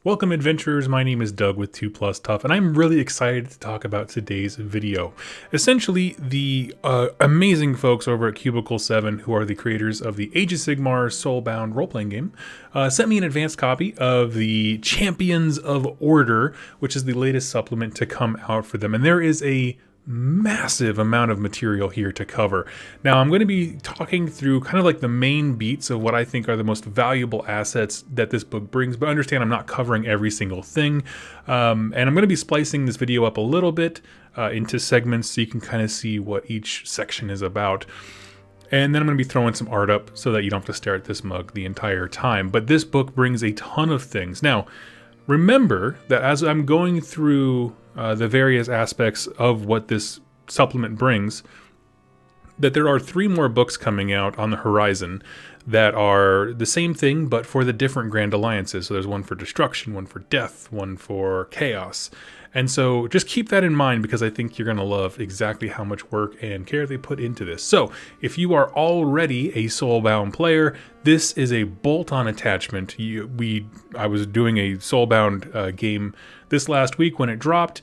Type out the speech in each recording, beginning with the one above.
Welcome adventurers, my name is Doug with 2 Plus Tough, and I'm really excited to talk about today's video. Essentially, the amazing folks over at Cubicle 7, who are the creators of the Age of Sigmar Soulbound role-playing game, sent me an advanced copy of the Champions of Order, which is the latest supplement to come out for them, and there is a massive amount of material here to cover. Now I'm going to be talking through kind of like the main beats of what I think are the most valuable assets that this book brings, but understand I'm not covering every single thing. And I'm going to be splicing this video up a little bit into segments so you can kind of see what each section is about. And then I'm going to be throwing some art up so that you don't have to stare at this mug the entire time. But this book brings a ton of things. Now, remember that as I'm going through the various aspects of what this supplement brings, that there are 3 more books coming out on the horizon that are the same thing, but for the different Grand Alliances. So there's one for destruction, one for death, one for chaos. And so just keep that in mind, because I think you're going to love exactly how much work and care they put into this. So if you are already a Soulbound player, this is a bolt-on attachment. I was doing a Soulbound game this last week when it dropped.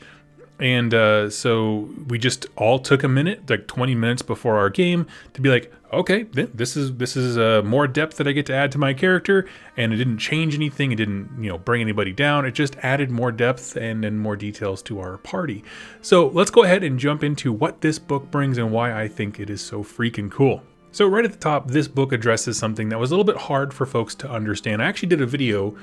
And so we just all took a minute, like 20 minutes before our game, to be like, okay, this is more depth that I get to add to my character, and it didn't change anything. It didn't, bring anybody down. It just added more depth and more details to our party. So let's go ahead and jump into what this book brings and why I think it is so freaking cool. So right at the top, this book addresses something that was a little bit hard for folks to understand. I actually did a video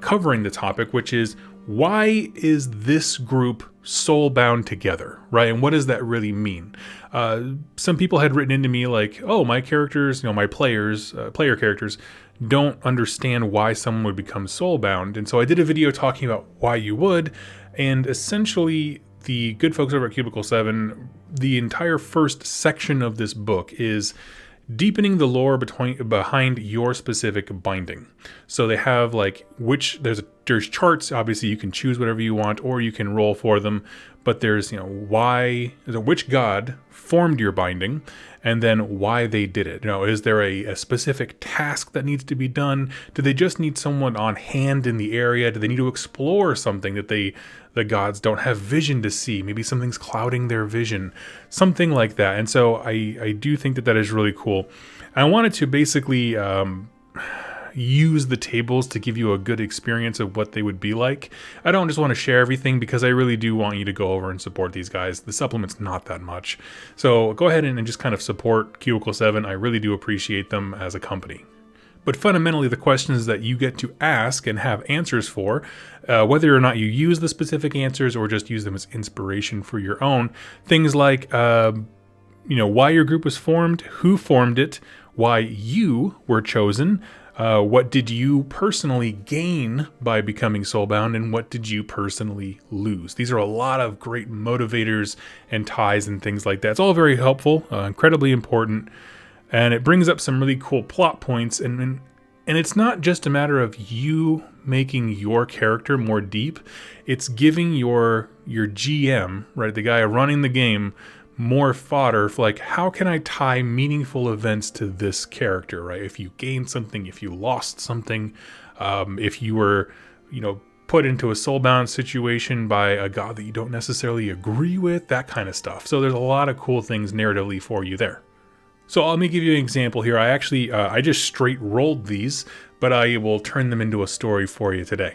covering the topic, which is, why is this group soulbound together, right? And what does that really mean? Some people had written into me like, oh, my characters, my player characters don't understand why someone would become soulbound. And so I did a video talking about why you would, and essentially the good folks over at Cubicle 7, the entire first section of this book is deepening the lore behind your specific binding. So they have like there's charts. Obviously you can choose whatever you want, or you can roll for them, but there's which god formed your binding, and then why they did it. Is there a specific task that needs to be done? Do they just need someone on hand in the area? Do they need to explore something that the gods don't have vision to see? Maybe something's clouding their vision, something like that. And so I do think that is really cool. I wanted to basically use the tables to give you a good experience of what they would be like. I don't just want to share everything, because I really do want you to go over and support these guys. The supplement's not that much. So go ahead and just kind of support Cubicle 7. I really do appreciate them as a company. But fundamentally, the questions that you get to ask and have answers for, whether or not you use the specific answers or just use them as inspiration for your own, things like, why your group was formed, who formed it, why you were chosen, what did you personally gain by becoming soulbound, and what did you personally lose? These are a lot of great motivators and ties and things like that. It's all very helpful, incredibly important. And it brings up some really cool plot points, and it's not just a matter of you making your character more deep. It's giving your GM, right, the guy running the game, more fodder for like, how can I tie meaningful events to this character, right? If you gained something, if you lost something, if you were, put into a soulbound situation by a god that you don't necessarily agree with, that kind of stuff. So there's a lot of cool things narratively for you there. So let me give you an example here. I just straight rolled these, but I will turn them into a story for you today.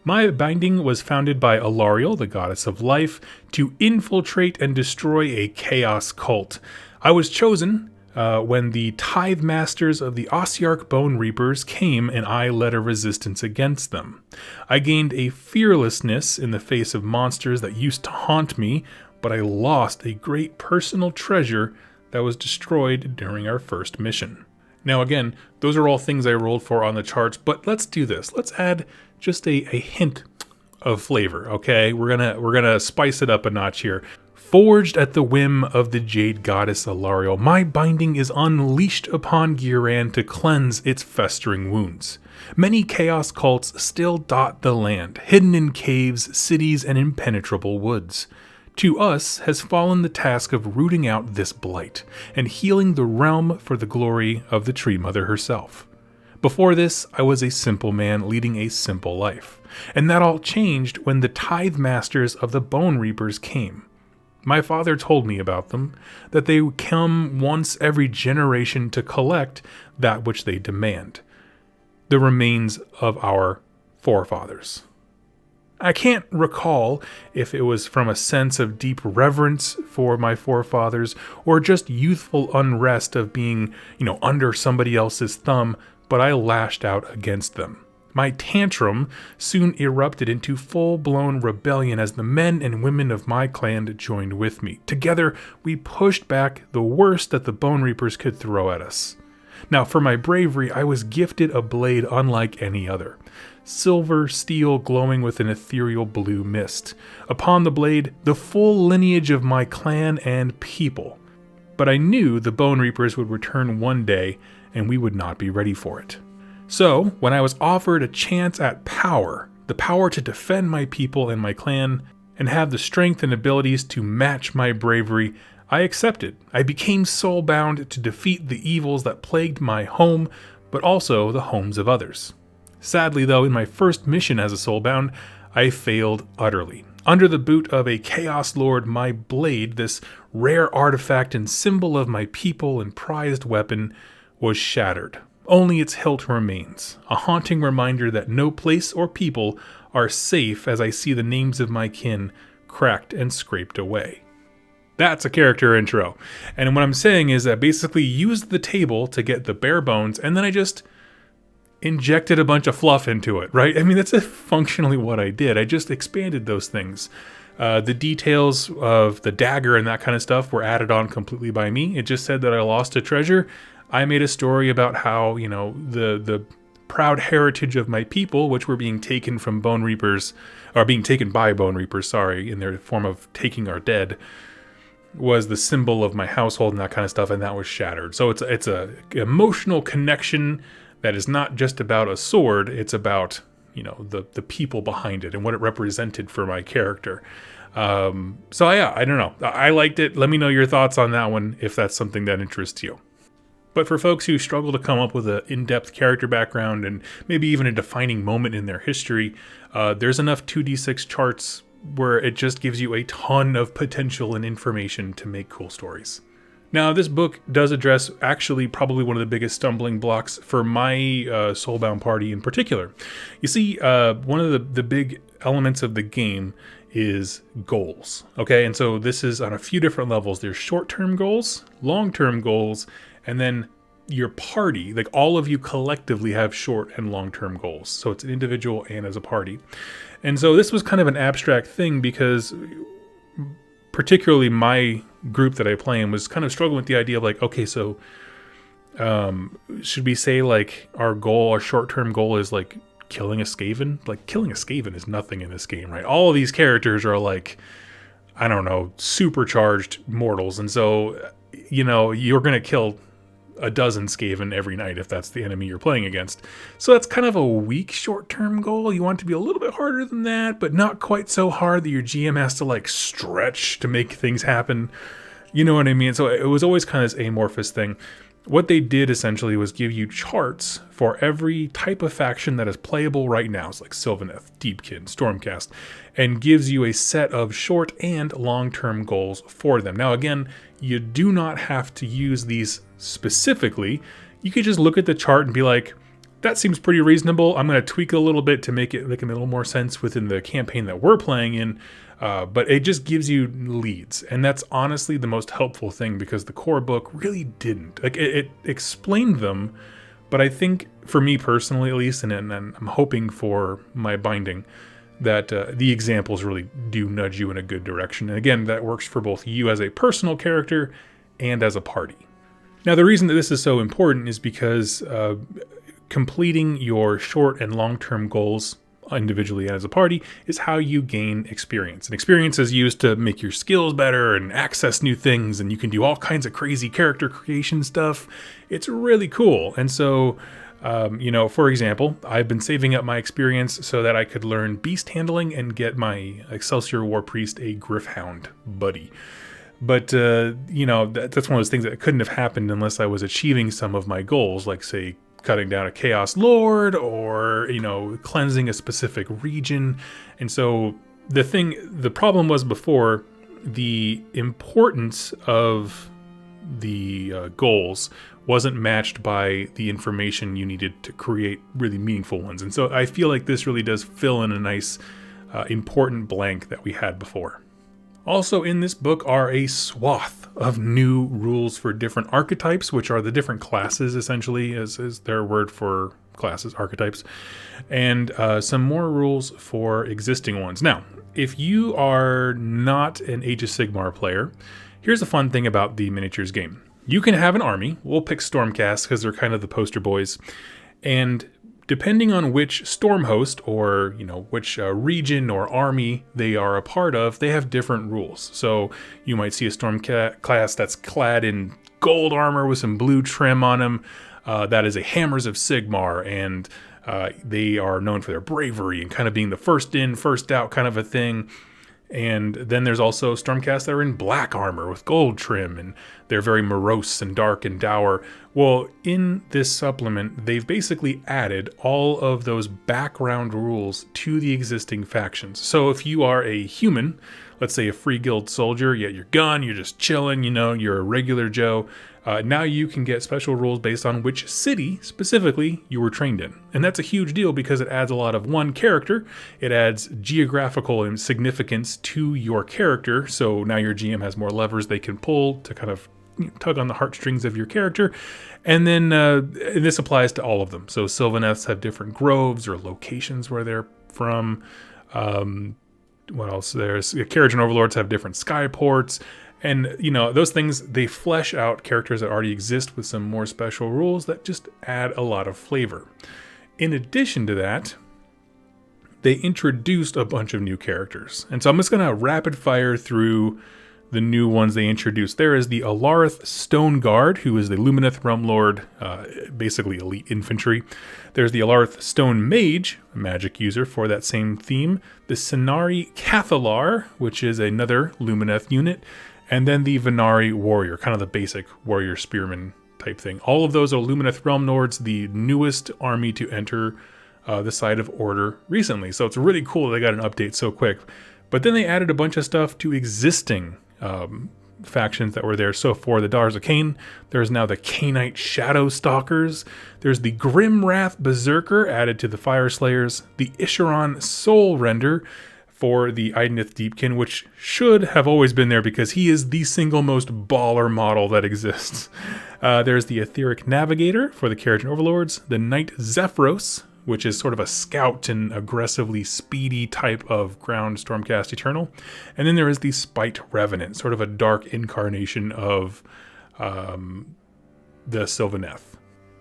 My binding was founded by Alariel, the goddess of life, to infiltrate and destroy a chaos cult. I was chosen when the tithe masters of the Ossiarch Bone Reapers came, and I led a resistance against them. I gained a fearlessness in the face of monsters that used to haunt me, but I lost a great personal treasure that was destroyed during our first mission. Now again, those are all things I rolled for on the charts, but let's do this. Let's add just a hint of flavor, okay? We're gonna spice it up a notch here. Forged at the whim of the Jade Goddess Alariel, my binding is unleashed upon Giran to cleanse its festering wounds. Many chaos cults still dot the land, hidden in caves, cities, and impenetrable woods. To us has fallen the task of rooting out this blight and healing the realm for the glory of the Tree Mother herself. Before this, I was a simple man leading a simple life. And that all changed when the tithe masters of the Bone Reapers came. My father told me about them, that they come once every generation to collect that which they demand, the remains of our forefathers. I can't recall if it was from a sense of deep reverence for my forefathers or just youthful unrest of being, under somebody else's thumb, but I lashed out against them. My tantrum soon erupted into full-blown rebellion as the men and women of my clan joined with me. Together, we pushed back the worst that the Bone Reapers could throw at us. Now, for my bravery, I was gifted a blade unlike any other. Silver steel glowing with an ethereal blue mist. Upon the blade, the full lineage of my clan and people. But I knew the Bone Reapers would return one day, and we would not be ready for it. So, when I was offered a chance at power, the power to defend my people and my clan, and have the strength and abilities to match my bravery, I accepted. I became soulbound to defeat the evils that plagued my home, but also the homes of others. Sadly, though, in my first mission as a soulbound, I failed utterly. Under the boot of a Chaos Lord, my blade, this rare artifact and symbol of my people and prized weapon, was shattered. Only its hilt remains, a haunting reminder that no place or people are safe as I see the names of my kin cracked and scraped away. That's a character intro. And what I'm saying is that basically used the table to get the bare bones, and then I just injected a bunch of fluff into it, right? I mean, that's functionally what I did. I just expanded those things. The details of the dagger and that kind of stuff were added on completely by me. It just said that I lost a treasure. I made a story about how, the proud heritage of my people, which were being taken from Bone Reapers, or being taken by Bone Reapers, in their form of taking our dead, was the symbol of my household and that kind of stuff, and that was shattered. So it's a emotional connection that is not just about a sword, it's about, the people behind it and what it represented for my character. I don't know. I liked it. Let me know your thoughts on that one if that's something that interests you. But for folks who struggle to come up with an in-depth character background and maybe even a defining moment in their history, there's enough 2d6 charts where it just gives you a ton of potential and information to make cool stories. Now, this book does address actually probably one of the biggest stumbling blocks for my Soulbound party in particular. You see, one of the big elements of the game is goals, okay? And so this is on a few different levels. There's short-term goals, long-term goals, and then your party, like all of you collectively have short and long-term goals. So it's an individual and as a party. And so this was kind of an abstract thing because particularly my group that I play in was kind of struggling with the idea of like, okay, so should we say like our short-term goal is like killing a Skaven? Like killing a Skaven is nothing in this game, right? All of these characters are like, I don't know, supercharged mortals. And so, you're going to kill a dozen Skaven every night if that's the enemy you're playing against. So that's kind of a weak short-term goal. You want it to be a little bit harder than that, but not quite so hard that your GM has to like stretch to make things happen. You know what I mean? So it was always kind of this amorphous thing. What they did essentially was give you charts for every type of faction that is playable right now. It's like Sylvaneth, Deepkin, Stormcast, and gives you a set of short and long-term goals for them. Now, again, you do not have to use these specifically. You could just look at the chart and be like, that seems pretty reasonable. I'm going to tweak it a little bit to make it a little more sense within the campaign that we're playing in. But it just gives you leads. And that's honestly the most helpful thing because the core book really didn't. Like it explained them, but I think for me personally, at least, and I'm hoping for my binding, that the examples really do nudge you in a good direction. And again, that works for both you as a personal character and as a party. Now, the reason that this is so important is because completing your short and long-term goals individually and as a party is how you gain experience. And experience is used to make your skills better and access new things, and you can do all kinds of crazy character creation stuff. It's really cool. And so, for example, I've been saving up my experience so that I could learn beast handling and get my Excelsior War Priest a Gryph-hound buddy. But, that's one of those things that couldn't have happened unless I was achieving some of my goals, like, say, cutting down a Chaos Lord or, cleansing a specific region. And so the problem was before, the importance of the goals wasn't matched by the information you needed to create really meaningful ones. And so I feel like this really does fill in a nice important blank that we had before. Also in this book are a swath of new rules for different archetypes, which are the different classes, essentially, is their word for classes, archetypes, and some more rules for existing ones. Now, if you are not an Age of Sigmar player, here's a fun thing about the miniatures game. You can have an army. We'll pick Stormcast because they're kind of the poster boys. And depending on which storm host or, which region or army they are a part of, they have different rules. So you might see a storm class that's clad in gold armor with some blue trim on them. That is a Hammers of Sigmar, and they are known for their bravery and kind of being the first in, first out kind of a thing. And then there's also Stormcast that are in black armor with gold trim, and they're very morose and dark and dour. Well, in this supplement, they've basically added all of those background rules to the existing factions. So if you are a human, let's say a free guild soldier, you got your gun, you're just chilling, you're a regular Joe, now you can get special rules based on which city specifically you were trained in. And that's a huge deal because it adds a lot of character. It adds geographical significance to your character. So now your GM has more levers they can pull to kind of tug on the heartstrings of your character. And then this applies to all of them. So Sylvaneths have different groves or locations where they're from. What else? There's Carriage and Overlords have different skyports. And, those things, they flesh out characters that already exist with some more special rules that just add a lot of flavor. In addition to that, they introduced a bunch of new characters. And so I'm just going to rapid fire through the new ones they introduced. There is the Alarith Stone Guard, who is the Lumineth Realm Lord, basically elite infantry. There's the Alarith Stone Mage, a magic user for that same theme. The Cenari Cathalar, which is another Lumineth unit. And then the Venari Warrior, kind of the basic warrior spearman type thing. All of those are Lumineth Realm Lords, the newest army to enter the side of Order recently. So it's really cool they got an update so quick. But then they added a bunch of stuff to existing factions that were there. So for the Daughters of Cain, there's now the Cainite Shadow Stalkers. There's the Grim Wrath Berserker added to the Fire Slayers. The Isheron Soul Render for the Idenith Deepkin, which should have always been there because he is the single most baller model that exists. There's the Etheric Navigator for the Carriage and Overlords. The Knight Zephyros, which is sort of a scout and aggressively speedy type of ground Stormcast Eternal. And then there is the Spite Revenant, sort of a dark incarnation of the Sylvaneth.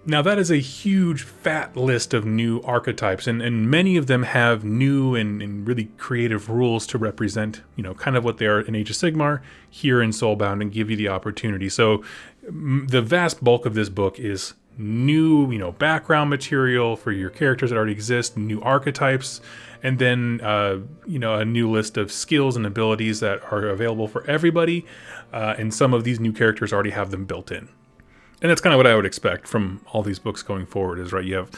Now that is a huge fat list of new archetypes, and many of them have new and really creative rules to represent, kind of what they are in Age of Sigmar here in Soulbound and give you the opportunity. So the vast bulk of this book is new, background material for your characters that already exist, new archetypes, and then, a new list of skills and abilities that are available for everybody. And some of these new characters already have them built in. And that's kind of what I would expect from all these books going forward is, right, you have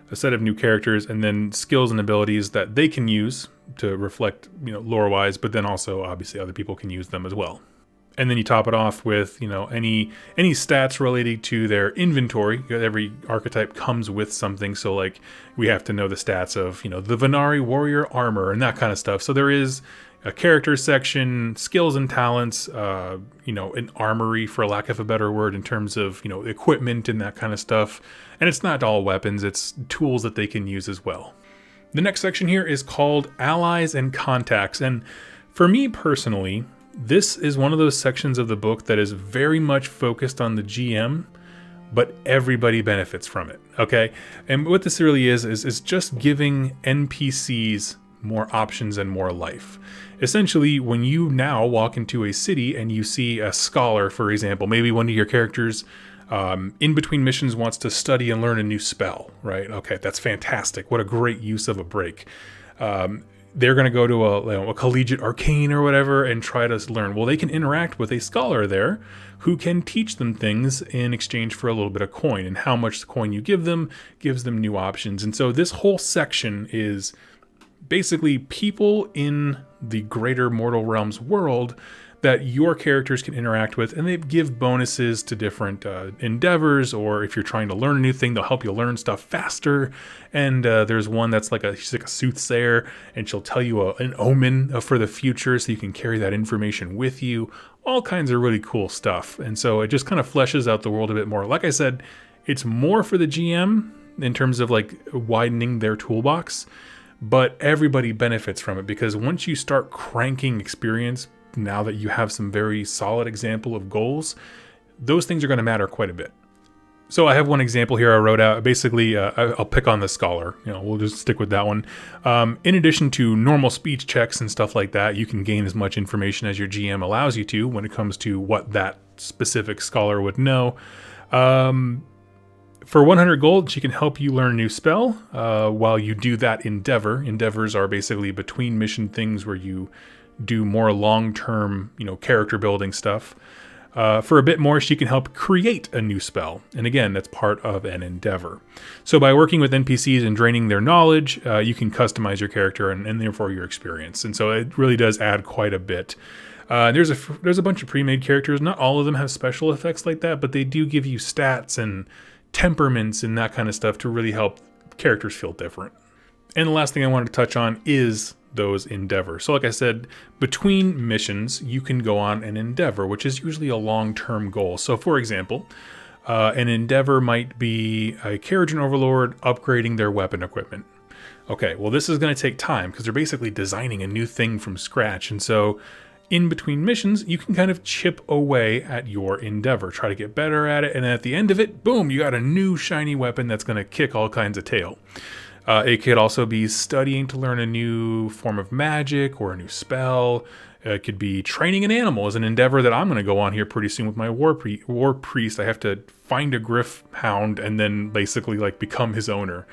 a set of new characters and then skills and abilities that they can use to reflect, lore-wise, but then also, obviously, other people can use them as well. And then you top it off with, any stats related to their inventory. Every archetype comes with something, so, like, we have to know the stats of, the Venari Warrior Armor and that kind of stuff. So there is a character section, skills and talents, an armory, for lack of a better word, in terms of, equipment and that kind of stuff. And it's not all weapons, it's tools that they can use as well. The next section here is called Allies and Contacts. And for me personally, this is one of those sections of the book that is very much focused on the GM, but everybody benefits from it, okay? And what this really is just giving NPCs more options and more life. Essentially, when you now walk into a city and you see a scholar, for example, maybe one of your characters in between missions wants to study and learn a new spell, right? Okay, that's fantastic. What a great use of a break. they're going to go to a collegiate arcane or whatever and try to learn. Well, they can interact with a scholar there who can teach them things in exchange for a little bit of coin, and how much the coin you give them gives them new options. And so this whole section is basically people in the greater Mortal Realms world that your characters can interact with, and they give bonuses to different endeavors, or if you're trying to learn a new thing, they'll help you learn stuff faster. And there's one that's she's like a soothsayer, and she'll tell you an omen for the future, so you can carry that information with you. All kinds of really cool stuff. And so it just kind of fleshes out the world a bit more. Like I said, it's more for the GM in terms of like widening their toolbox, but everybody benefits from it, because once you start cranking experience, now that you have some very solid example of goals, those things are going to matter quite a bit. So I have one example here I wrote out. Basically, I'll pick on the scholar. We'll just stick with that one. In addition to normal speech checks and stuff like that, you can gain as much information as your GM allows you to when it comes to what that specific scholar would know. For 100 gold, she can help you learn a new spell while you do that endeavor. Endeavors are basically between mission things where you do more long-term, character building stuff. For a bit more, she can help create a new spell. And again, that's part of an endeavor. So by working with NPCs and draining their knowledge, you can customize your character and therefore your experience. And so it really does add quite a bit. There's a bunch of pre-made characters. Not all of them have special effects like that, but they do give you stats and temperaments and that kind of stuff to really help characters feel different. And the last thing I wanted to touch on is those endeavors. So like I said, between missions, you can go on an endeavor, which is usually a long-term goal. So for example, an endeavor might be a Carriage and Overlord upgrading their weapon equipment. Okay, well this is going to take time because they're basically designing a new thing from scratch. And so in between missions, you can kind of chip away at your endeavor, try to get better at it. And then at the end of it, boom, you got a new shiny weapon that's going to kick all kinds of tail. It could also be studying to learn a new form of magic or a new spell. It could be training an animal as an endeavor that I'm going to go on here pretty soon with my war priest. I have to find a griff hound and then basically become his owner.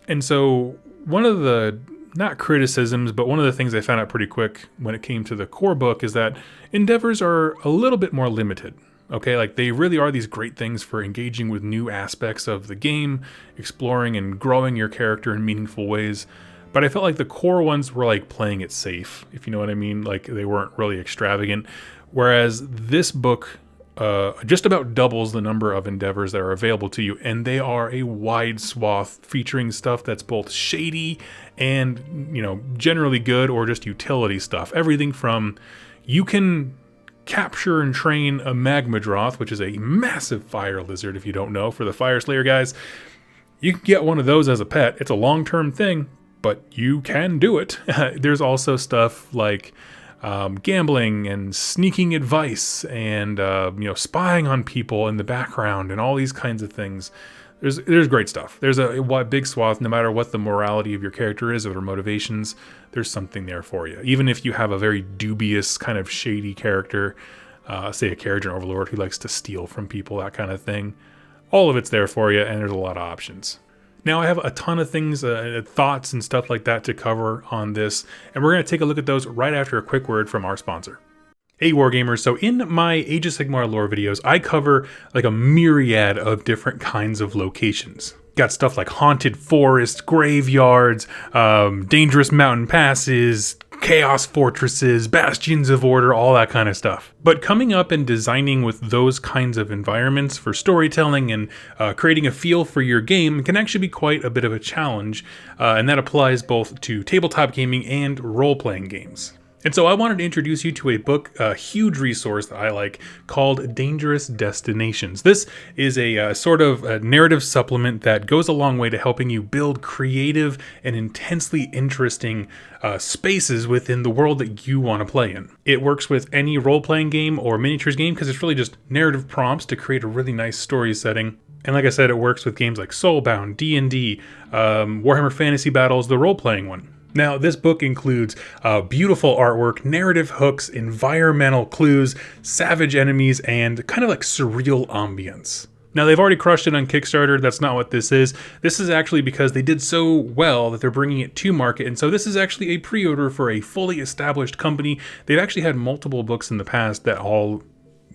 And so one of the, not criticisms, but one of the things I found out pretty quick when it came to the core book is that endeavors are a little bit more limited. Okay, they really are these great things for engaging with new aspects of the game, exploring and growing your character in meaningful ways. But I felt like the core ones were playing it safe, if you know what I mean. They weren't really extravagant. Whereas this book just about doubles the number of endeavors that are available to you. And they are a wide swath featuring stuff that's both shady and, generally good or just utility stuff. Everything from you can capture and train a Magmadroth, which is a massive fire lizard, if you don't know, for the Fire Slayer guys. You can get one of those as a pet. It's a long-term thing, but you can do it. There's also stuff like gambling and sneaking advice and spying on people in the background and all these kinds of things. There's great stuff. There's a big swath. No matter what the morality of your character is or their motivations, there's something there for you. Even if you have a very dubious kind of shady character, say a Carriage and Overlord who likes to steal from people, that kind of thing, all of it's there for you, and there's a lot of options. Now I have a ton of things, thoughts and stuff like that to cover on this, and we're going to take a look at those right after a quick word from our sponsor. Hey Wargamers, so in my Age of Sigmar lore videos, I cover a myriad of different kinds of locations. Got stuff like haunted forests, graveyards, dangerous mountain passes, chaos fortresses, bastions of order, all that kind of stuff. But coming up and designing with those kinds of environments for storytelling and creating a feel for your game can actually be quite a bit of a challenge, and that applies both to tabletop gaming and role-playing games. And so I wanted to introduce you to a book, a huge resource that I like, called Dangerous Destinations. This is a sort of a narrative supplement that goes a long way to helping you build creative and intensely interesting spaces within the world that you want to play in. It works with any role-playing game or miniatures game because it's really just narrative prompts to create a really nice story setting. And like I said, it works with games like Soulbound, D&D, Warhammer Fantasy Battles, the role-playing one. Now, this book includes beautiful artwork, narrative hooks, environmental clues, savage enemies, and kind of surreal ambience. Now, they've already crushed it on Kickstarter. That's not what this is. This is actually because they did so well that they're bringing it to market. And so this is actually a pre-order for a fully established company. They've actually had multiple books in the past that all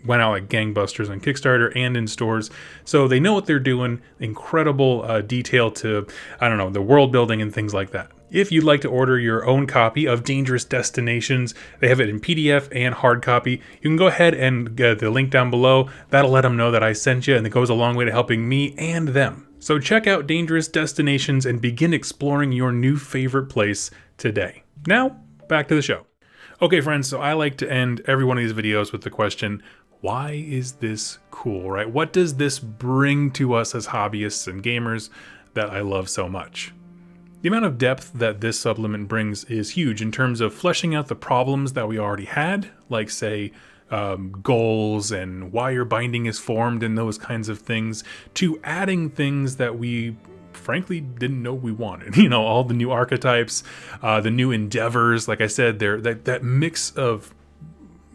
went out like gangbusters on Kickstarter and in stores. So they know what they're doing. Incredible detail to, I don't know, the world building and things like that. If you'd like to order your own copy of Dangerous Destinations, they have it in PDF and hard copy. You can go ahead and get the link down below. That'll let them know that I sent you, and it goes a long way to helping me and them. So check out Dangerous Destinations and begin exploring your new favorite place today. Now, back to the show. Okay, friends, so I like to end every one of these videos with the question, why is this cool, right? What does this bring to us as hobbyists and gamers that I love so much? The amount of depth that this supplement brings is huge in terms of fleshing out the problems that we already had, like say goals and why your binding is formed and those kinds of things, to adding things that we frankly didn't know we wanted. You know, all the new archetypes, the new endeavors. Like I said, that mix of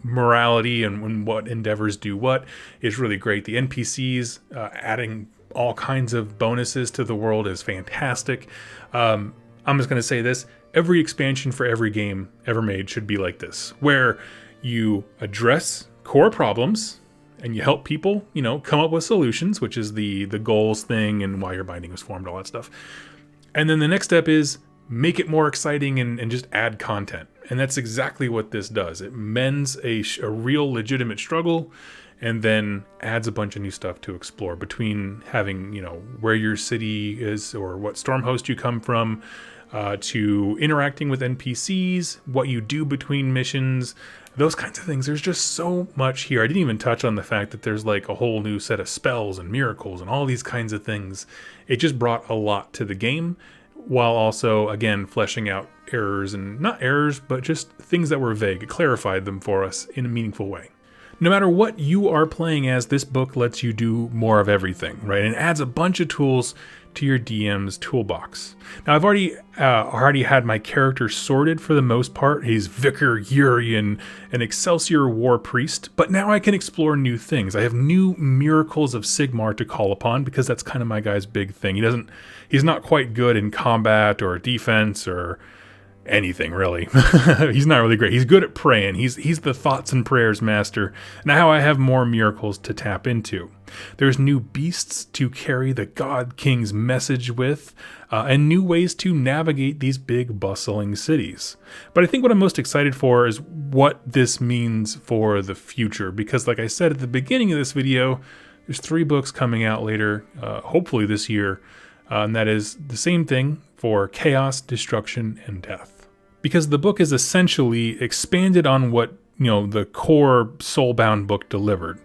morality and what endeavors do what is really great. The NPCs adding all kinds of bonuses to the world is fantastic. I'm just going to say this. Every expansion for every game ever made should be like this, where you address core problems and you help people, you know, come up with solutions, which is the goals thing and why your binding was formed, all that stuff. And then the next step is make it more exciting and just add content. And that's exactly what this does. It mends a real legitimate struggle and then adds a bunch of new stuff to explore, between having, you know, where your city is or what storm host you come from, to interacting with NPCs, what you do between missions, those kinds of things. There's just so much here. I didn't even touch on the fact that there's like a whole new set of spells and miracles and all these kinds of things. It just brought a lot to the game, while also, again, fleshing out errors, and not errors, but just things that were vague. It clarified them for us in a meaningful way. No matter what you are playing as, this book lets you do more of everything, right? And adds a bunch of tools to your DM's toolbox. Now, I've already had my character sorted for the most part. He's Vicar Urian, an Excelsior War Priest, but now I can explore new things. I have new miracles of Sigmar to call upon, because that's kind of my guy's big thing. He's not quite good in combat or defense or anything, really. He's not really great. He's good at praying. He's the thoughts and prayers master. Now I have more miracles to tap into. There's new beasts to carry the God King's message with, and new ways to navigate these big bustling cities. But I think what I'm most excited for is what this means for the future, because like I said at the beginning of this video, there's 3 books coming out later, hopefully this year, and that is the same thing for chaos, destruction, and death. Because the book is essentially expanded on what, you know, the core Soulbound book delivered,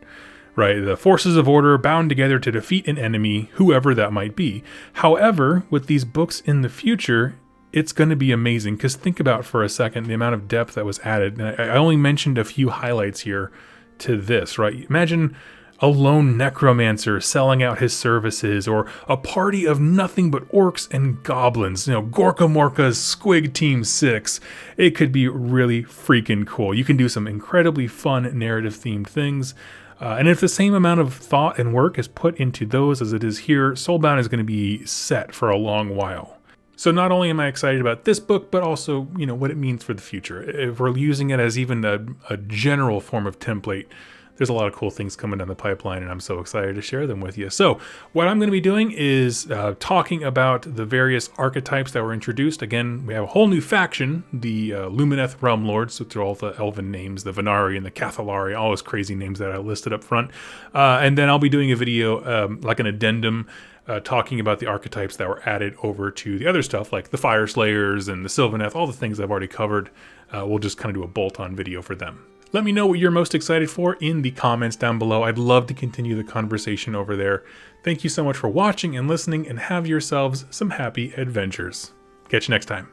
right? The forces of order bound together to defeat an enemy, whoever that might be. However, with these books in the future, it's going to be amazing, because think about for a second the amount of depth that was added. And I only mentioned a few highlights here to this, right? Imagine a lone necromancer selling out his services, or a party of nothing but orcs and goblins, you know, Gorka Morka's Squig Team 6. It could be really freaking cool. You can do some incredibly fun narrative-themed things. And if the same amount of thought and work is put into those as it is here, Soulbound is going to be set for a long while. So not only am I excited about this book, but also, you know, what it means for the future. If we're using it as even a general form of template, there's a lot of cool things coming down the pipeline, and I'm so excited to share them with you. So what I'm going to be doing is talking about the various archetypes that were introduced. Again, we have a whole new faction, the Lumineth Realm Lords, which are all the elven names, the Venari and the Cathalari, all those crazy names that I listed up front. And then I'll be doing a video, like an addendum, talking about the archetypes that were added over to the other stuff, like the Fire Slayers and the Sylvaneth, all the things I've already covered. We'll just kind of do a bolt-on video for them. Let me know what you're most excited for in the comments down below. I'd love to continue the conversation over there. Thank you so much for watching and listening, and have yourselves some happy adventures. Catch you next time.